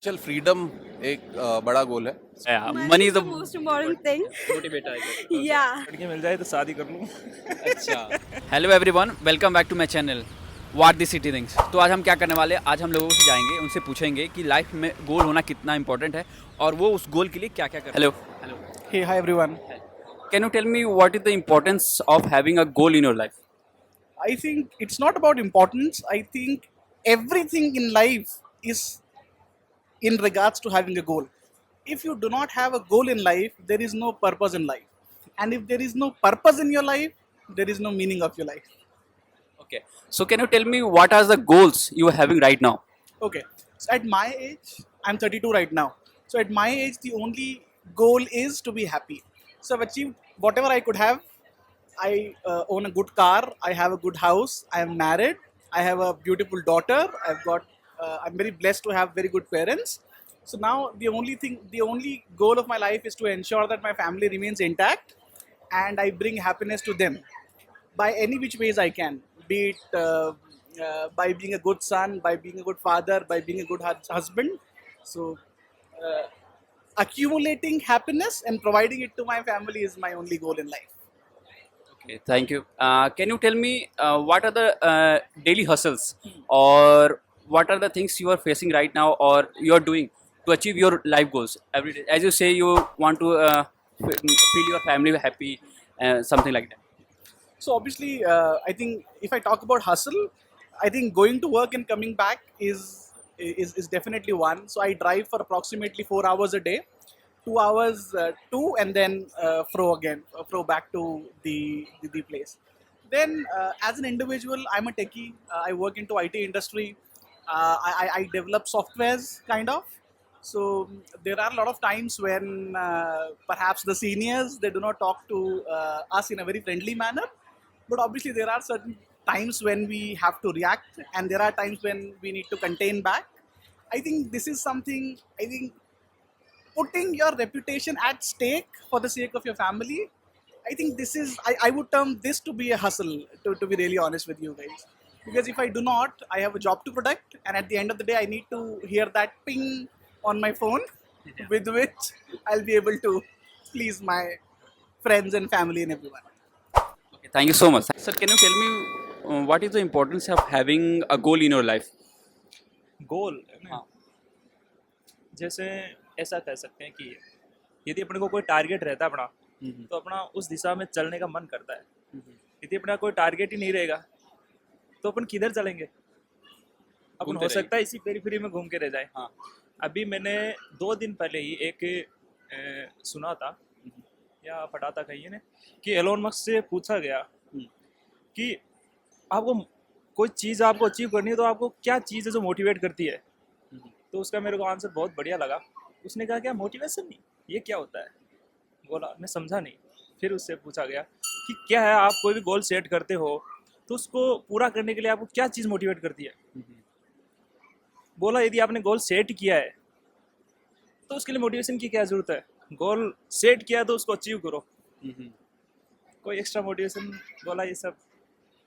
चल फ्रीडम एक बड़ा गोल है। Yeah, Money money is is the the most important thing. motivator, I guess. Yeah. लड़की मिल जाए तो शादी कर लूँ। अच्छा, hello everyone, welcome back to my channel what the city things. तो आज हम क्या करने वाले हैं, आज हम लोगों से जाएंगे, उनसे पूछेंगे कि लाइफ में गोल होना कितना इंपॉर्टेंट है और वो उस गोल के लिए क्या क्या कर। Hello hello, Hey, hi everyone. Can you tell me what is the importance of having a goal in your life? I think it's not about importance. I think everything in life is in regards to having a goal. If you do not have a goal in life, there is no purpose in life. And if there is no purpose in your life, there is no meaning of your life. Okay, so can you tell me what are the goals you are having right now? Okay. So at my age, I'm 32 right now. So at my age, the only goal is to be happy. So I've achieved whatever I could have. I own a good car. I have a good house. I am married. I have a beautiful daughter. I've got. I'm very blessed to have very good parents. So now the only goal of my life is to ensure that my family remains intact, and I bring happiness to them by any which ways I can, be it by being a good son, by being a good father, by being a good husband. So, uh, accumulating happiness and providing it to my family is my only goal in life. Okay, thank you. Can you tell me what are the daily hustles or what are the things you are facing right now or you are doing to achieve your life goals every day? As you say, you want to feel your family happy, something like that. So obviously, I think if I talk about hustle, I think going to work and coming back is definitely one. So I drive for approximately 4 hours a day, 2 hours to and then fro again, fro back to the place. Then as an individual, I'm a techie. I work into IT industry. I develop softwares kind of. So there are a lot of times when perhaps the seniors they do not talk to us in a very friendly manner, but obviously there are certain times when we have to react, and there are times when we need to contain back. I think this is something. I think putting your reputation at stake for the sake of your family. I think this is. I would term this to be a hustle. To be really honest with you guys, because if I do not, I have a job to protect, and at the end of the day, I need to hear that ping on my phone, with which I'll be able to please my friends and family and everyone. Okay, thank you so much. Sir, can you tell me what is the importance of having a goal in your life? गोल है ना, हाँ. जैसे ऐसा कह सकते हैं कि यदि अपने को कोई टारगेट रहता है अपना, तो अपना उस दिशा में चलने का मन करता है। यदि अपना कोई टारगेट ही नहीं रहेगा तो अपन किधर चलेंगे? अपन घूमते हो रहेंगे। सकता है इसी पेरीफेरी में घूम के रह जाए। हाँ. अभी मैंने 2 दिन पहले ही एक सुना था या पढ़ा था कहीं ने कि एलोन मस्क से पूछा गया कि आपको कोई चीज़ आपको अचीव करनी है तो आपको क्या चीज़ है जो मोटिवेट करती है? तो उसका मेरे को आंसर बहुत बढ़िया लगा। उसने कहा क्या मोटिवेशन नहीं, ये क्या होता है? बोला मैं समझा नहीं। फिर उससे पूछा गया कि क्या है, आप कोई भी गोल सेट करते हो तो उसको पूरा करने के लिए आपको क्या चीज़ मोटिवेट करती है? बोला यदि आपने गोल सेट किया है तो उसके लिए मोटिवेशन की क्या ज़रूरत है? गोल सेट किया तो उसको अचीव करो, कोई एक्स्ट्रा मोटिवेशन बोला ये सब।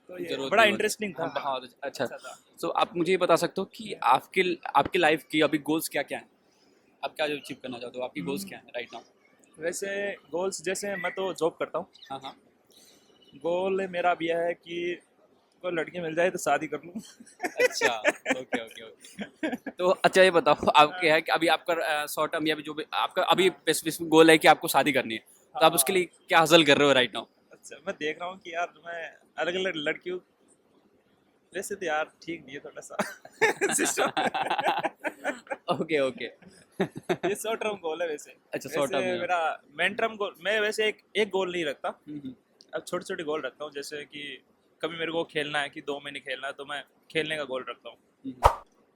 तो ये जरूरत बड़ा नहीं होती। इंटरेस्टिंग था। हाँ, बहुत अच्छा। अच्छा था। सो आप मुझे ये बता सकते हो कि आपके आपकी लाइफ की अभी गोल्स क्या क्या हैं? आप क्या अचीव करना चाहते हो? आपकी गोल्स क्या हैं राइट नाउ? वैसे गोल्स जैसे मैं तो जॉब करता हूँ। हाँ हाँ. गोल मेरा भी है कि कोई लड़की मिल जाए तो शादी कर लूँ। अच्छा, ओके ओके ओके। तो अच्छा ये बताओ, आपके है कि अभी आपका शॉर्ट टर्म या जो भी आपका अभी स्पेसिफिक गोल है कि आपको शादी करनी है, तो आप उसके लिए क्या हासिल कर रहे हो राइट नाउ? अच्छा, मैं देख रहा हूँ कि यार मैं अलग अलग लड़कियों, वैसे तो यार ठीक नहीं है थोड़ा सा सिस्टम। Okay okay. ये शॉर्ट टर्म गोल है वैसे। अच्छा, short term वैसे है। मेरा मेन टर्म गोल, मैं वैसे एक गोल नहीं रखता। हम्म, अब छोटे छोटे गोल रखता हूँ, जैसे कि कभी मेरे को खेलना है कि 2 महीने खेलना है तो मैं खेलने का गोल रखता हूँ। हम्म,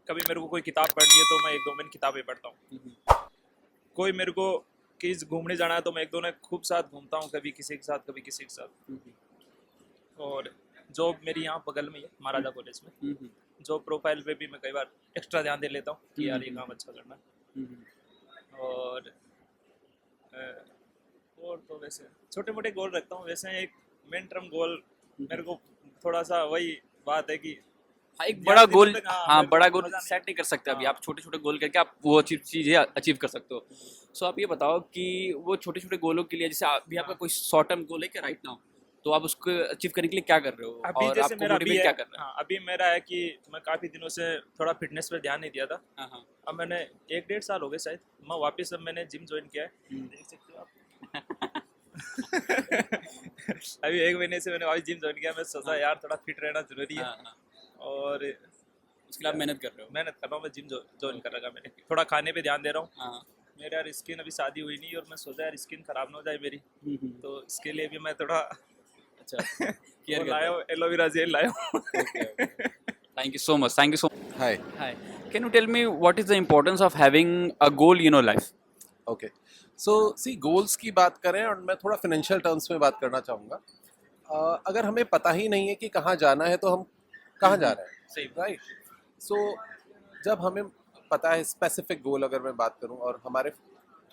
कभी मेरे को कोई किताब पढ़नी है तो मैं 1-2 महीने किताबें पढ़ता हूँ। कोई मेरे को किस घूमने जाना है तो मैं 1-2 ने खूब साथ घूमता हूँ, कभी किसी के साथ कभी किसी के साथ। और जॉब मेरी यहाँ बगल में ही है, महाराजा कॉलेज में। जॉब प्रोफाइल पे भी मैं कई बार एक्स्ट्रा ध्यान दे लेता हूँ कि यार ये काम अच्छा करना है। और और तो वैसे छोटे मोटे गोल रखता हूँ। वैसे एक मेन टर्म गोल मेरे को थोड़ा सा वही बात है कि हाँ, एक ज्यादा बड़ा दिनों गोल, तक, हाँ मेरे को बड़ा गोल मजा नहीं सेट नहीं कर सकते अभी हाँ। आप, छोटे छोटे गोल करके आप वो चीज़ें अचीव कर सकते हो। सो आप ये बताओ कि वो छोटे छोटे गोलों के लिए, जैसे अभी आपका कोई शॉर्ट टर्म गोल है क्या राइट नाउ, तो आप उसको अचीव करने के लिए क्या कर रहे हो अभी और जैसे आपको मेरा अभी मोटिवेट है, क्या कर रहा है? हाँ अभी मेरा है कि मैं काफ़ी दिनों से थोड़ा फिटनेस पे ध्यान नहीं दिया था। हाँ हाँ। अब मैंने 1-1.5 साल हो गए शायद, मैं वापस अब मैंने जिम ज्वाइन किया है, हम्म। देख सकते हो आप। अभी 1 महीने से मैंने वापस जिम ज्वाइन किया, मैं सोचा हाँ। यार थोड़ा फिट रहना जरूरी है। हाँ हाँ, और उसके लिए आप मेहनत कर रहे हो। मेहनत कर रहा हूँ, मैं जिम ज्वाइन कर रखा मैंने, थोड़ा खाने पे ध्यान दे रहा हूँ। हाँ। मेरे यार स्किन अभी शादी हुई नहीं और मैं सोचा यार स्किन खराब ना हो जाए मेरी, हम्म। तो इसके लिए भी मैं थोड़ा अच्छा, केयर वो कर लाया रहे हो। हूँ, एलोवेरा जेल लाया हूँ। Okay okay, thank you so much, thank you so much. Hi. Hi, can you tell me what is the importance of having a goal in your life? Okay, so see goals की बात करें और मैं थोड़ा financial terms में बात करना चाहूँगा। अगर हमें पता ही नहीं है कि कहाँ जाना है तो हम कहाँ जा रहे हैं, सही राइट? सो जब हमें पता है स्पेसिफिक गोल, अगर मैं बात करूं, और हमारे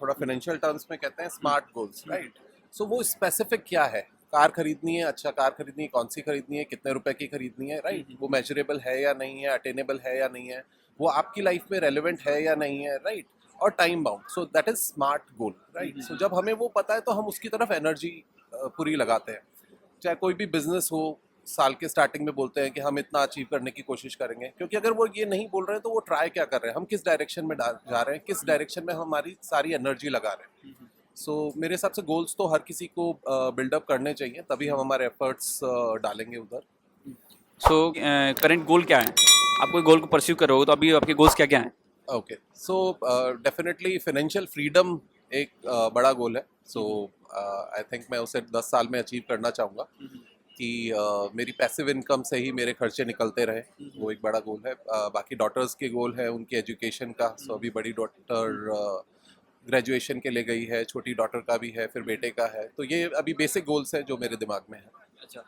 थोड़ा फाइनेंशियल टर्म्स में कहते हैं स्मार्ट गोल्स, राइट? सो वो स्पेसिफिक क्या है? कार खरीदनी है, अच्छा कार खरीदनी है, कौन सी खरीदनी है, कितने रुपए की खरीदनी है, राइट? वो मेजरेबल है या नहीं है, अटेनेबल है या नहीं है, वो आपकी लाइफ में रेलिवेंट है या नहीं है, राइट? और time bound, so that is smart goal, right? So जब हमें वो पता है तो हम उसकी तरफ एनर्जी पूरी लगाते हैं। चाहे कोई भी बिजनेस हो, साल के स्टार्टिंग में बोलते हैं कि हम इतना अचीव करने की कोशिश करेंगे, क्योंकि अगर वो ये नहीं बोल रहे हैं तो वो ट्राई क्या कर रहे हैं, हम किस डायरेक्शन में जा रहे हैं, किस डायरेक्शन में हमारी सारी एनर्जी लगा रहे हैं। सो मेरे हिसाब से गोल्स तो हर किसी को बिल्डअप करने चाहिए, तभी हम हमारे एफर्ट्स डालेंगे उधर। सो करंट गोल क्या है? आप कोई गोल को परस्यू कर रहे हो तो अभी आपके गोल्स क्या क्या हैं? Okay, so definitely financial freedom एक बड़ा गोल है। सो आई थिंक मैं उसे 10 साल में अचीव करना चाहूँगा कि मेरी पैसिव इनकम से ही मेरे खर्चे निकलते रहे, वो एक बड़ा गोल है। बाकी डॉटर्स के गोल है उनकी एजुकेशन का। सो अभी बड़ी डॉटर ग्रेजुएशन के लिए गई है, छोटी डॉटर का भी है, फिर बेटे का है। तो ये अभी बेसिक गोल्स है जो मेरे दिमाग में है। अच्छा,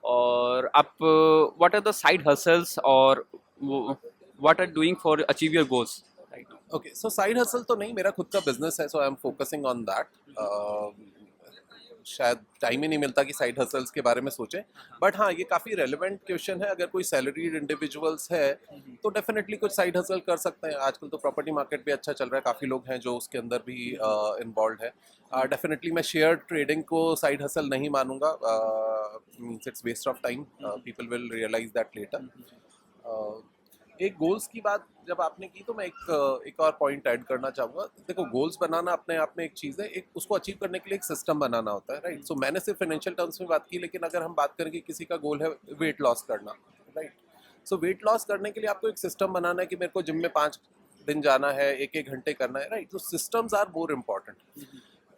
और आप what are the side hustles और what are doing for achieve your goals right now? Okay, so side hustle तो नहीं, मेरा खुद का बिजनेस है, so I am focusing on that. शायद टाइम ही नहीं मिलता कि साइड हसल्स के बारे में सोचें, बट हाँ, ये काफ़ी रेलिवेंट क्वेश्चन है। अगर कोई सैलरीड इंडिविजुअल्स है तो डेफिनेटली कुछ साइड हसल कर सकते हैं। आजकल तो प्रॉपर्टी मार्केट भी अच्छा चल रहा है, काफ़ी लोग हैं जो उसके अंदर भी इन्वॉल्व है। डेफिनेटली मैं शेयर ट्रेडिंग को साइड हसल नहीं मानूंगा, means it's waste of time, people will realise that later. एक गोल्स की बात जब आपने की तो मैं एक और पॉइंट ऐड करना चाहूँगा। देखो, गोल्स बनाना अपने आप में एक चीज़ है, एक उसको अचीव करने के लिए एक सिस्टम बनाना होता है, राइट? सो मैंने सिर्फ फाइनेंशियल टर्म्स में बात की, लेकिन अगर हम बात करें कि किसी का गोल है वेट लॉस करना, राइट? सो वेट लॉस करने के लिए आपको एक सिस्टम बनाना है कि मेरे को जिम में 5 दिन जाना है, 1-1 घंटे करना है, राइट? तो systems are more important.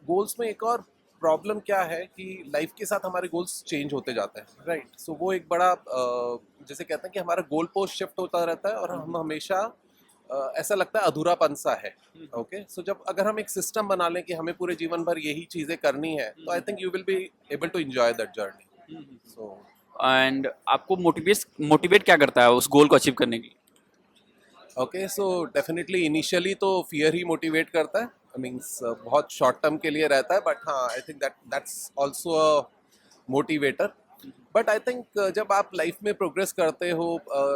Goals में एक और प्रॉब्लम क्या है कि लाइफ के साथ हमारे गोल्स चेंज होते जाते हैं, राइट? सो वो एक बड़ा जैसे कहते हैं कि हमारा गोल पोस्ट शिफ्ट होता रहता है और हम हमेशा ऐसा लगता है अधूरापन सा है। ओके, सो जब अगर हम एक सिस्टम बना लें कि हमें पूरे जीवन भर यही चीज़ें करनी है, तो I think you will be able to enjoy that journey. So and आपको मोटिवेट क्या करता है उस गोल को अचीव करने के लिए? ओके, सो डेफिनेटली इनिशियली तो फियर ही मोटिवेट करता है, मीन्स बहुत शॉर्ट टर्म के लिए रहता है, बट हाँ, I think that's also a motivator. But I think जब आप लाइफ में प्रोग्रेस करते हो,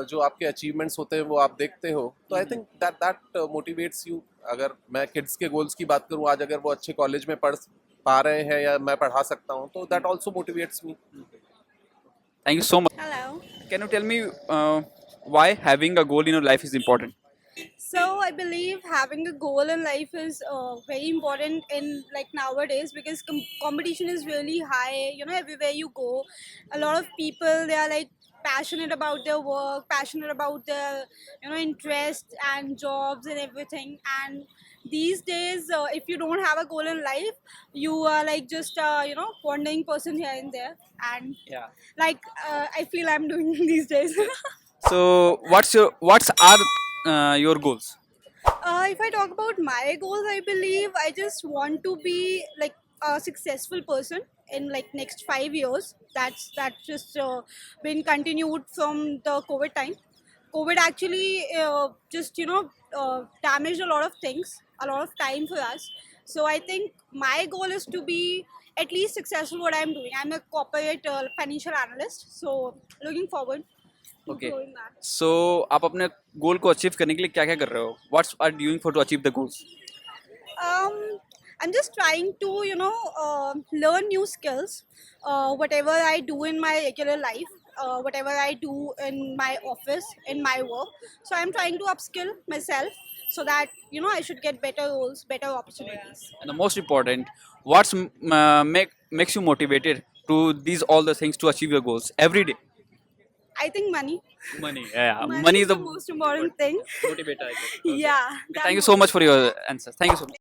जो आपके अचीवमेंट्स होते हैं वो आप देखते हो, तो I think that motivates you. अगर मैं किड्स के गोल्स की बात करूँ, आज अगर वो अच्छे कॉलेज में पढ़ पा रहे हैं या मैं पढ़ा सकता हूँ, तो that also motivates me. Thank you so much. Hello. Can you tell me why having a goal in your life is important? So I believe having a goal in life is very important in like nowadays because competition is really high. You know, everywhere you go, a lot of people they are like passionate about their work, passionate about their interests and jobs and everything. And these days, if you don't have a goal in life, you are like just wandering person here and there. And Yeah. like I feel I'm doing these days. So what's are your goals? If I talk about my goals, I believe I just want to be like a successful person in like next 5 years. That's just been continued from the COVID time. COVID actually just damaged a lot of things, a lot of time for us. So I think my goal is to be at least successful what I'm doing. I'm a corporate financial analyst, so looking forward. to Okay. grow in that. So आप अपने गोल को achieve करने के लिए क्या क्या कर रहे हो? What's are you doing for to achieve the goals? I'm just trying to, learn new skills. Whatever I do in my regular life, whatever I do in my office, in my work. So I'm trying to upskill myself so that I should get better roles, better opportunities. And the most important, what's makes you motivated to these all the things to achieve your goals every day? I think money. Money. Yeah, Money money is is the the most important thing. motivator. I guess. Yeah. that Thank you so much for your answers. Thank you so much.